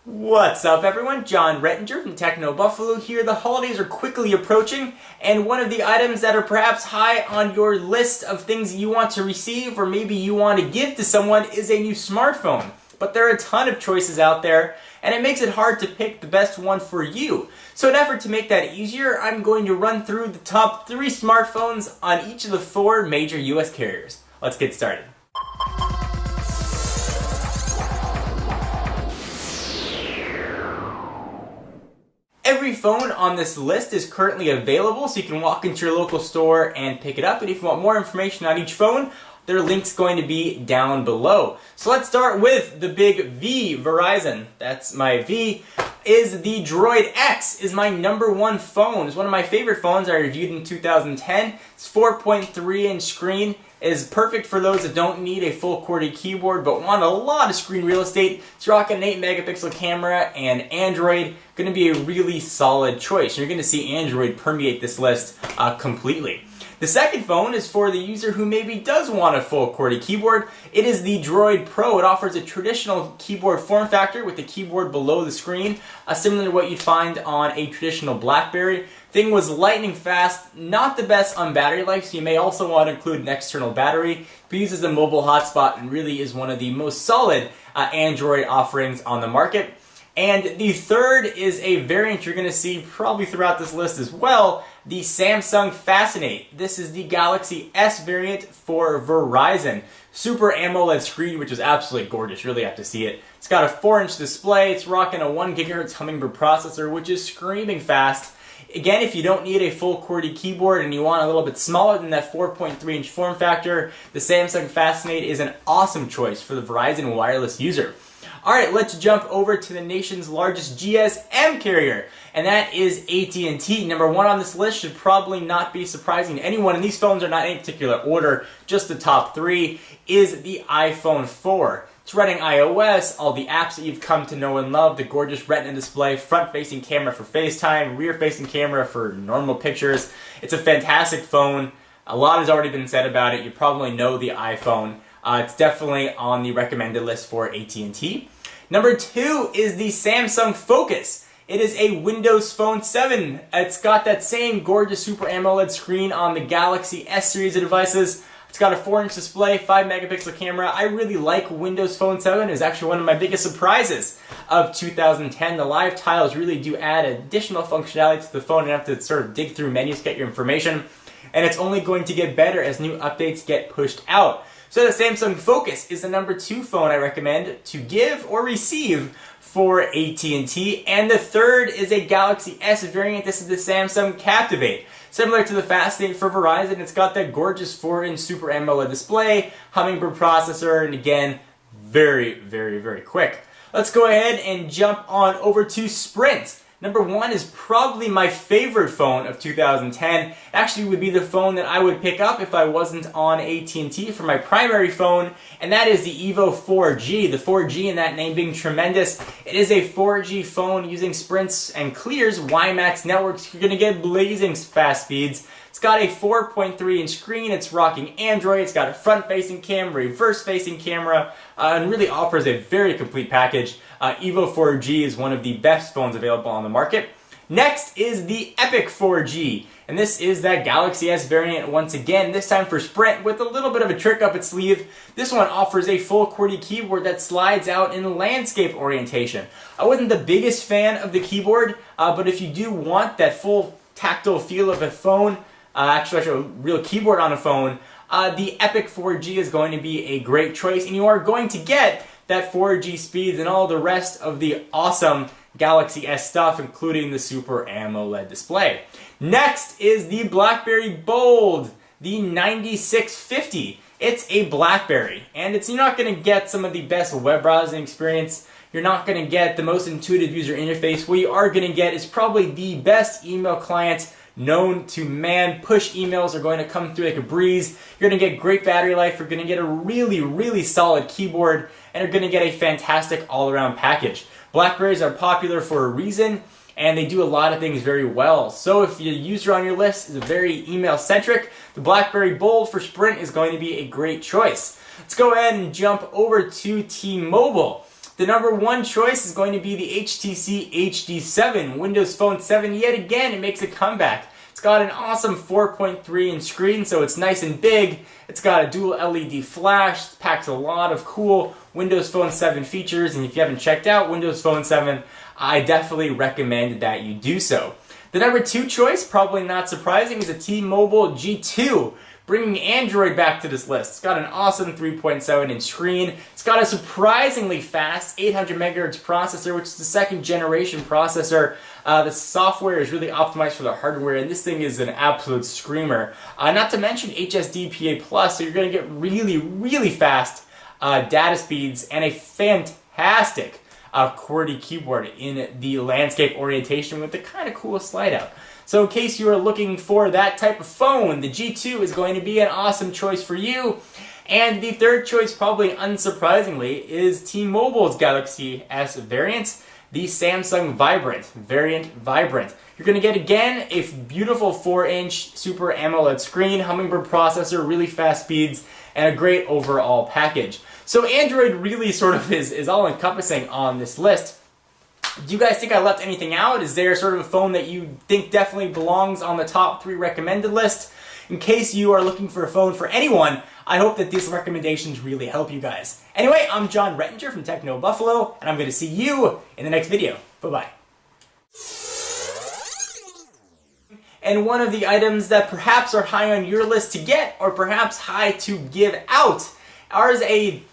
What's up everyone, John Rettinger from Techno Buffalo here. The holidays are quickly approaching, and one of the items that are perhaps high on your list of things you want to receive or maybe you want to give to someone is a new smartphone. But there are a ton of choices out there, and it makes it hard to pick the best one for you. So in an effort to make that easier, I'm going to run through the top 3 smartphones on each of the 4 major US carriers. Let's get started. Every phone on this list is currently available, so you can walk into your local store and pick it up. And if you want more information on each phone, their link's going to be down below. So let's start with the big V, Verizon. That's my V. Is the Droid X is my #1 phone. It's one of my favorite phones I reviewed in 2010. It's 4.3-inch screen. It is perfect for those that don't need a full QWERTY keyboard but want a lot of screen real estate. It's rocking an 8-megapixel camera and Android. Going to be a really solid choice. You're going to see Android permeate this list completely. The second phone is for the user who maybe does want a full QWERTY keyboard. It is the Droid Pro. It offers a traditional keyboard form factor with the keyboard below the screen, similar to what you'd find on a traditional BlackBerry. Thing was lightning fast, not the best on battery life, so you may also want to include an external battery, but uses a mobile hotspot and really is one of the most solid Android offerings on the market. And the third is a variant you're going to see probably throughout this list as well, the Samsung Fascinate. This is the Galaxy S variant for Verizon. Super AMOLED screen, which is absolutely gorgeous. You really have to see it. It's got a 4-inch display. It's rocking a 1 GHz Hummingbird processor, which is screaming fast. Again, if you don't need a full QWERTY keyboard and you want a little bit smaller than that 4.3-inch form factor, the Samsung Fascinate is an awesome choice for the Verizon wireless user. Alright, let's jump over to the nation's largest GSM carrier, and that is AT&T. #1 on this list should probably not be surprising to anyone, and these phones are not in any particular order, just the top 3, is the iPhone 4. It's running iOS, all the apps that you've come to know and love, the gorgeous Retina display, front-facing camera for FaceTime, rear-facing camera for normal pictures. It's a fantastic phone. A lot has already been said about it. You probably know the iPhone. It's definitely on the recommended list for AT&T. #2 is the Samsung Focus. It is a Windows Phone 7. It's got that same gorgeous Super AMOLED screen on the Galaxy S series of devices. It's got a 4-inch display, 5-megapixel camera. I really like Windows Phone 7. It was actually one of my biggest surprises of 2010. The live tiles really do add additional functionality to the phone. You have to sort of dig through menus to get your information. And it's only going to get better as new updates get pushed out. So the Samsung Focus is the #2 phone I recommend to give or receive for AT&T. And the third is a Galaxy S variant. This is the Samsung Captivate. Similar to the Fascinate for Verizon, it's got that gorgeous 4-inch Super AMOLED display, Hummingbird processor, and again, very, very, very quick. Let's go ahead and jump on over to Sprint. #1 is probably my favorite phone of 2010. Actually would be the phone that I would pick up if I wasn't on AT&T for my primary phone, and that is the Evo 4G. The 4G in that name being tremendous. It is a 4G phone using Sprint's and Clear's WiMAX networks. You're going to get blazing fast speeds. It's got a 4.3-inch screen, it's rocking Android, it's got a front-facing camera, reverse-facing camera, and really offers a very complete package. Evo 4G is one of the best phones available on the market. Next is the Epic 4G, and this is that Galaxy S variant once again, this time for Sprint with a little bit of a trick up its sleeve. This one offers a full QWERTY keyboard that slides out in landscape orientation. I wasn't the biggest fan of the keyboard, but if you do want that full tactile feel of a phone, actually a real keyboard on a phone, the Epic 4G is going to be a great choice, and you are going to get that 4G speeds and all the rest of the awesome Galaxy S stuff, including the Super AMOLED display. Next is the BlackBerry Bold, the 9650. It's a BlackBerry, and you're not going to get some of the best web browsing experience. You're not going to get the most intuitive user interface. What you are going to get is probably the best email client known to man. Push emails are going to come through like a breeze. You're going to get great battery life. You're going to get a really, really solid keyboard, and you're going to get a fantastic all-around package. BlackBerries are popular for a reason, and they do a lot of things very well. So if your user on your list is very email-centric, the BlackBerry Bold for Sprint is going to be a great choice. Let's go ahead and jump over to T-Mobile. The number one choice is going to be the HTC HD7. Windows Phone 7 yet again, it makes a comeback. It's got an awesome 4.3-inch screen, so it's nice and big. It's got a dual LED flash, packs a lot of cool Windows Phone 7 features, and if you haven't checked out Windows Phone 7, I definitely recommend that you do so. The number two choice, probably not surprising, is a T-Mobile G2, bringing Android back to this list. It's got an awesome 3.7-inch screen. It's got a surprisingly fast 800 MHz processor, which is the second generation processor. The software is really optimized for the hardware, and this thing is an absolute screamer. Not to mention HSDPA+, so you're going to get really, really fast data speeds and a fantastic QWERTY keyboard in the landscape orientation with the kind of cool slide out. So in case you are looking for that type of phone, the G2 is going to be an awesome choice for you. And the third choice, probably unsurprisingly, is T-Mobile's Galaxy S variant, the Samsung variant Vibrant. You're going to get, again, a beautiful 4-inch Super AMOLED screen, Hummingbird processor, really fast speeds, and a great overall package. So Android really sort of is all-encompassing on this list. Do you guys think I left anything out? Is there sort of a phone that you think definitely belongs on the top 3 recommended list? In case you are looking for a phone for anyone, I hope that these recommendations really help you guys. Anyway, I'm John Rettinger from Techno Buffalo, and I'm going to see you in the next video. Bye-bye. And one of the items that perhaps are high on your list to get, or perhaps high to give out, are a